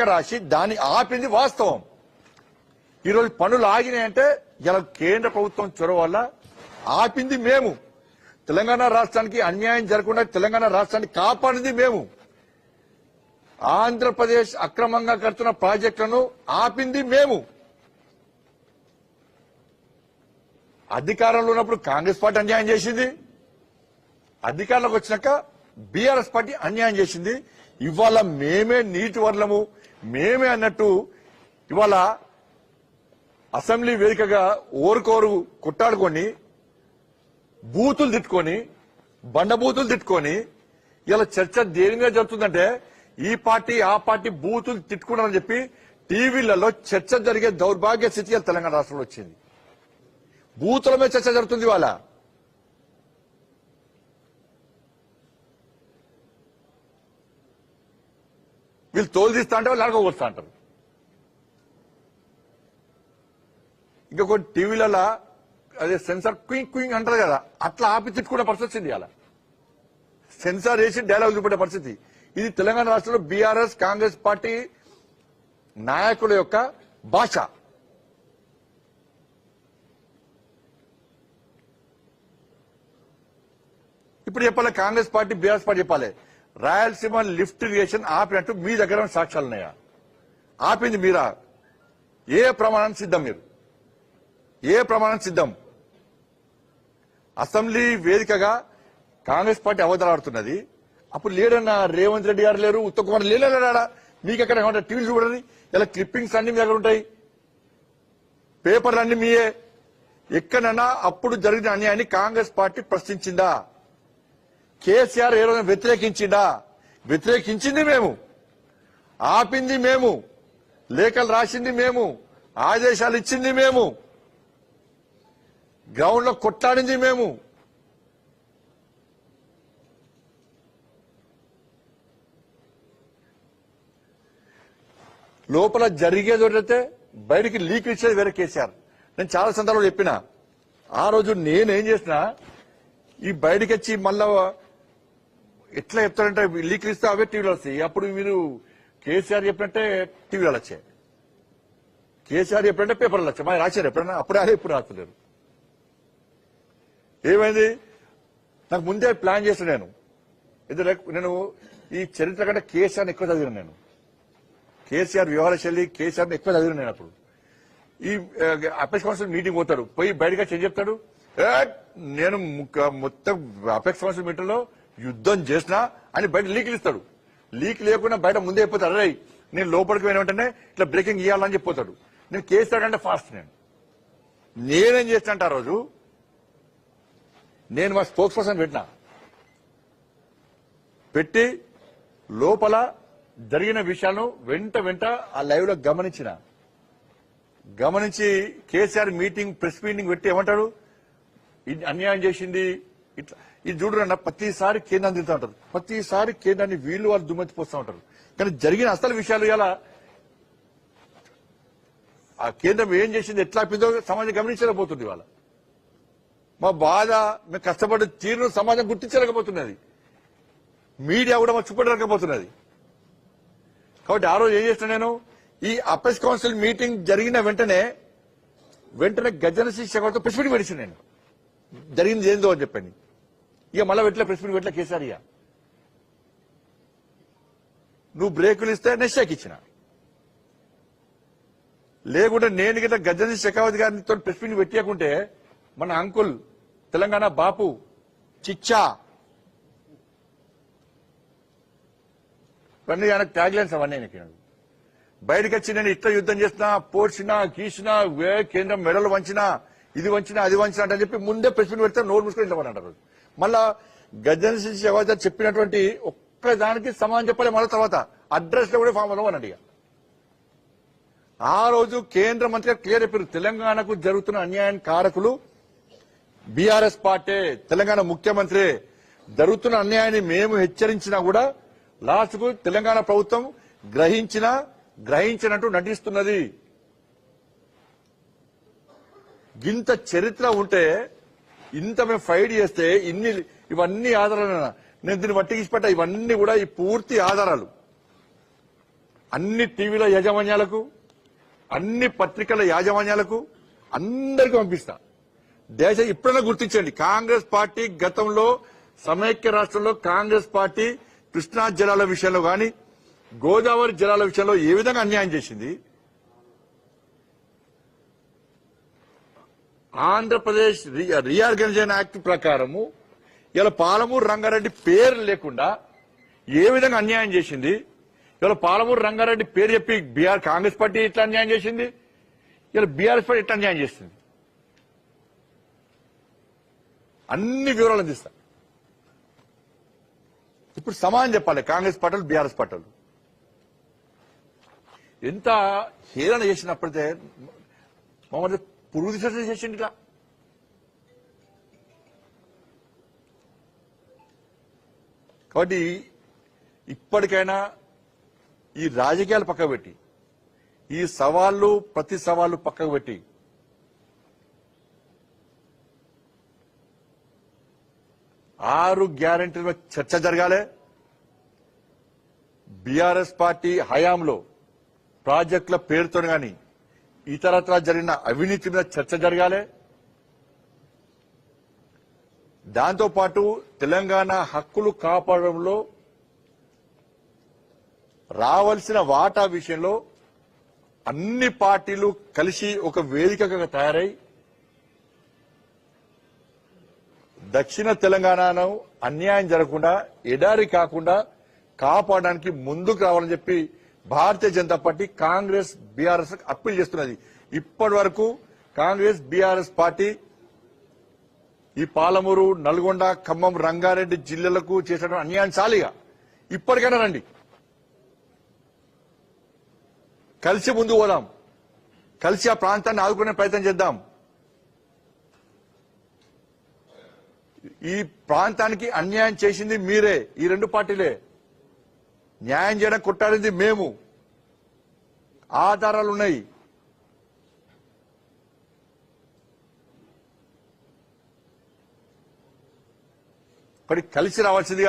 రాసి దాన్ని ఆపింది వాస్తవం. ఈరోజు పనులు ఆగినాయంటే ఇలా కేంద్ర ప్రభుత్వం చొరవ వల్ల ఆపింది మేము. తెలంగాణ రాష్ట్రానికి అన్యాయం జరగకుండా తెలంగాణ రాష్ట్రాన్ని కాపాడింది మేము. ఆంధ్రప్రదేశ్ అక్రమంగా కడుతున్న ప్రాజెక్టులను ఆపింది మేము. అధికారంలో ఉన్నప్పుడు కాంగ్రెస్ పార్టీ అన్యాయం చేసింది, అధికారంలోకి వచ్చినాక బీఆర్ఎస్ పార్టీ అన్యాయం చేసింది. ఇవాళ మేమే నీటి వర్లము మేమే అన్నట్టు ఇవాళ అసెంబ్లీ వేదికగా ఓరుకోరు కొట్టాడుకొని బూతులు తిట్టుకొని బండబూతులు తిట్టుకొని ఇలా చర్చ దేని మీద జరుగుతుందంటే ఈ పార్టీ ఆ పార్టీ బూతులు తిట్టుకున్నారని చెప్పి టీవీలలో చర్చ జరిగే దౌర్భాగ్య స్థితి తెలంగాణ రాష్ట్రంలో వచ్చింది. బూతుల మీద చర్చ జరుగుతుంది. ఇవాళ వీళ్ళు తోలు తీస్తా అంటే వాళ్ళు అడగవస్తా అంటారు. ఇంకా కొన్ని టీవీలలో అదే సెన్సార్ క్వింగ్ క్వింగ్ అంటారు కదా, అట్లా ఆపి తిట్టుకునే పరిస్థితి వచ్చింది. అలా సెన్సార్ వేసి డైలాగ్ చూపెట్టే పరిస్థితి. ఇది తెలంగాణ రాష్ట్రంలో బీఆర్ఎస్ కాంగ్రెస్ పార్టీ నాయకుల యొక్క భాష. ఇప్పుడు చెప్పాలి కాంగ్రెస్ పార్టీ బీఆర్ఎస్ పార్టీ చెప్పాలి రాయలసీమ లిఫ్ట్ ఇరిగేషన్ ఆపినట్టు మీ దగ్గర సాక్ష్యాలు ఉన్నాయా? ఆపింది మీరా? ఏ ప్రమాణానికి సిద్ధం? మీరు ఏ ప్రమాణానికి సిద్ధం? అసెంబ్లీ వేదికగా కాంగ్రెస్ పార్టీ అవతలాడుతున్నది. అప్పుడు లేడన్నా రేవంత్ రెడ్డి గారు లేరు, ఉత్తమ్ కుమార్ లేడా? మీకు ఎక్కడ ఏమంటారు? టీవీలు చూడండి, ఇలా క్లిప్పింగ్స్ అన్ని మీ దగ్గర ఉంటాయి, పేపర్లు అన్ని మీయే. ఎక్కడన్నా అప్పుడు జరిగిన అన్యాయాన్ని కాంగ్రెస్ పార్టీ ప్రశ్నించిందా? కేసీఆర్ ఏ రోజు వ్యతిరేకించిందా? వ్యతిరేకించింది మేము, ఆపింది మేము, లేఖలు రాసింది మేము, ఆదేశాలు ఇచ్చింది మేము, గ్రౌండ్ లో కొట్లాడింది మేము. లోపల జరిగేది ఒకటైతే బయటికి లీక్ ఇచ్చేది వేరే కేసీఆర్. నేను చాలా సందర్భాలు చెప్పిన. ఆ రోజు నేనేం చేసినా ఈ బయటికి వచ్చి మళ్ళా ఎట్లా చెప్తారంటే లీక్లు ఇస్తే అవే టీవీలో వస్తాయి. అప్పుడు మీరు కేసీఆర్ చెప్పినట్టే టీవీలో వచ్చాయి, కేసీఆర్ చెప్పినట్టే పేపర్లు వచ్చాయి. మరి రాశారు ఎప్పుడైనా? అప్పుడే అదే, ఇప్పుడు రాస్తలేరు. ఏమైంది? నాకు ముందే ప్లాన్ చేసిన నేను ఈ చరిత్ర కంటే కేసీఆర్ని ఎక్కువ చదివిన. నేను కేసీఆర్ వ్యవహార శైలి కేసీఆర్ని ఎక్కువ చదివిన. నేను అప్పుడు ఈ అపెక్స్ కౌన్సిల్ మీటింగ్ పోతాడు, పోయి బయటగా ఏం చెప్తాడు, నేను మొత్తం అపెక్స్ కౌన్సిల్ మీటింగ్ లో యుద్ధం చేసినా అని బయట లీక్లు ఇస్తాడు. లీక్ లేకుండా బయట ముందే అయిపోతాడు. అరే నేను లోపలికి పోయిన వెంటనే ఇట్లా బ్రేకింగ్ ఇవ్వాలని చెప్పిపోతాడు. నేను కేసీఆర్ అంటే ఫాస్ట్. నేనేం చేస్తానంటే ఆ రోజు నేను మా స్పోక్స్ పర్సన్ పెట్టి లోపల జరిగిన విషయాలను వెంట ఆ లైవ్ లో గమనించి కేసీఆర్ ప్రెస్ మీటింగ్ పెట్టి ఏమంటాడు, ఇది అన్యాయం చేసింది ఇట్లా. ఇది చూడరన్న ప్రతిసారి కేంద్రాన్ని తింటూ ఉంటారు, ప్రతిసారి కేంద్రాన్ని వాళ్ళు దుమ్మెత్తిపోస్తూ ఉంటారు. కానీ జరిగిన అసలు విషయాలు ఇలా ఆ కేంద్రం ఏం చేసింది, ఎట్లా ఆపిందో సమాజం గమనించలేకపోతుంది. ఇవాళ మా బాధ, మేము కష్టపడే తీరును సమాజం గుర్తించలేకపోతున్నది, మీడియా కూడా మాకు చూపెట్టలేకపోతున్నది. కాబట్టి ఆ రోజు ఏం చేసిన నేను ఈ అపెక్స్ కౌన్సిల్ మీటింగ్ జరిగిన వెంటనే గజన శిక్షకులతో ప్రెస్ మీట్ పెట్టించిన. నేను జరిగింది ఏందో అని చెప్పండి. ఇక మళ్ళీ ప్రెస్ మీట్ పెట్టలే కేసీఆర్. ఇక నువ్వు బ్రేకులు ఇస్తే నెక్స్ట్ ఇచ్చిన, లేకుంటే నేను గిట్లా గజన శెకావత్ గారితో ప్రెస్ మీట్ పెట్టకుంటే మన అంకుల్ తెలంగాణ బాపు చిచ్చా ఇవన్నీ ఆయనకు ట్యాగ్ లైన్స్ అవన్నీ బయటకు వచ్చి నేను ఇట్లా యుద్ధం చేసినా, పోడ్చినా, గీసినా, కేంద్రం మెడలు వంచినా, ఇది వంచినా, అది వంచినా అని చెప్పి ముందే ప్రెస్ మీట్ పెడితే నోరు మూసుకొని ఇవ్వమంటారు. మళ్ళా గజన్ సింగ్ షెకావత్ చెప్పినటువంటి ఒక్క దానికి సమాధానం చెప్పలే. మళ్ళీ తర్వాత అడ్రస్ లో కూడా ఫామ్ అవ్వనండి. ఆ రోజు కేంద్ర మంత్రిగా క్లియర్ చెప్పారు, తెలంగాణకు జరుగుతున్న అన్యాయం కారకులు బీఆర్ఎస్ పార్టీ, తెలంగాణ ముఖ్యమంత్రి. జరుగుతున్న అన్యాయాన్ని మేము హెచ్చరించినా కూడా లాస్ట్ కు తెలంగాణ ప్రభుత్వం గ్రహించినట్టు నటిస్తున్నది. ఇంత చరిత్ర ఉంటే ఇంత మేము ఫైట్ చేస్తే ఇవన్నీ ఆధారాలు నేను దీన్ని బట్టి ఇచ్చిపెట్ట. ఇవన్నీ కూడా ఈ పూర్తి ఆధారాలు అన్ని టీవీల యాజమాన్యాలకు, అన్ని పత్రికల యాజమాన్యాలకు అందరికీ పంపిస్తా. దయచేసి ఇప్పుడైనా గుర్తించండి, కాంగ్రెస్ పార్టీ గతంలో సమైక్య రాష్ట్రంలో కాంగ్రెస్ పార్టీ కృష్ణా జలాల విషయంలో గాని, గోదావరి జలాల విషయంలో ఏ విధంగా అన్యాయం చేసింది. ఆంధ్రప్రదేశ్ రీఆర్గనైజేషన్ యాక్ట్ ప్రకారము ఇలా పాలమూరు రంగారెడ్డి పేరు లేకుండా ఏ విధంగా అన్యాయం చేసింది. ఇలా పాలమూరు రంగారెడ్డి పేరు చెప్పి కాంగ్రెస్ పార్టీ ఇట్లా అన్యాయం చేసింది, ఇలా బీఆర్ఎస్ పార్టీ ఇట్లా అన్యాయం చేసింది. అన్ని వివరాలు అందిస్తా. ఇప్పుడు సమానం చెప్పాలి కాంగ్రెస్ పార్టీలు బీఆర్ఎస్ పార్టీలు ఎంత హేళన చేసినప్పుడైతే మమ్మల్ని పురుగు తీసేసి చేసింది. ఇట్లా కాబట్టి ఇప్పటికైనా ఈ రాజకీయాలు పక్కకు పెట్టి, ఈ సవాళ్లు ప్రతి సవాళ్లు పక్కకు పెట్టి 6 గ్యారెంటీల చర్చ జరగాలి. బీఆర్ఎస్ పార్టీ హయాంలో ప్రాజెక్టుల పేరుతో గాని ఇతరత్రా జరిగిన అవినీతి మీద చర్చ జరగాలి. దాంతోపాటు తెలంగాణ హక్కులు కాపాడడంలో రావాల్సిన వాటా విషయంలో అన్ని పార్టీలు కలిసి ఒక వేదికగా తయారై దక్షిణ తెలంగాణను అన్యాయం జరగకుండా, ఎడారి కాకుండా కాపాడడానికి ముందుకు రావాలని చెప్పి భారతీయ జనతా పార్టీ కాంగ్రెస్ బీఆర్ఎస్ అప్పీల్ చేస్తున్నది. ఇప్పటి వరకు కాంగ్రెస్ బీఆర్ఎస్ పార్టీ ఈ పాలమూరు, నల్గొండ, ఖమ్మం, రంగారెడ్డి జిల్లాలకు చేసిన అన్యాయం చాలిగా. ఇప్పటికైనా రండి, కలిసి ముందుకు పోదాం, కలిసి ఆ ప్రాంతాన్ని ఆదుకునే ప్రయత్నం చేద్దాం. ఈ ప్రాంతానికి అన్యాయం చేసింది మీరే, ఈ 2 పార్టీలే. న్యాయం చేయడం కొట్టాడింది మేము. ఆధారాలున్నాయి. కలిసి రావాల్సిందిగా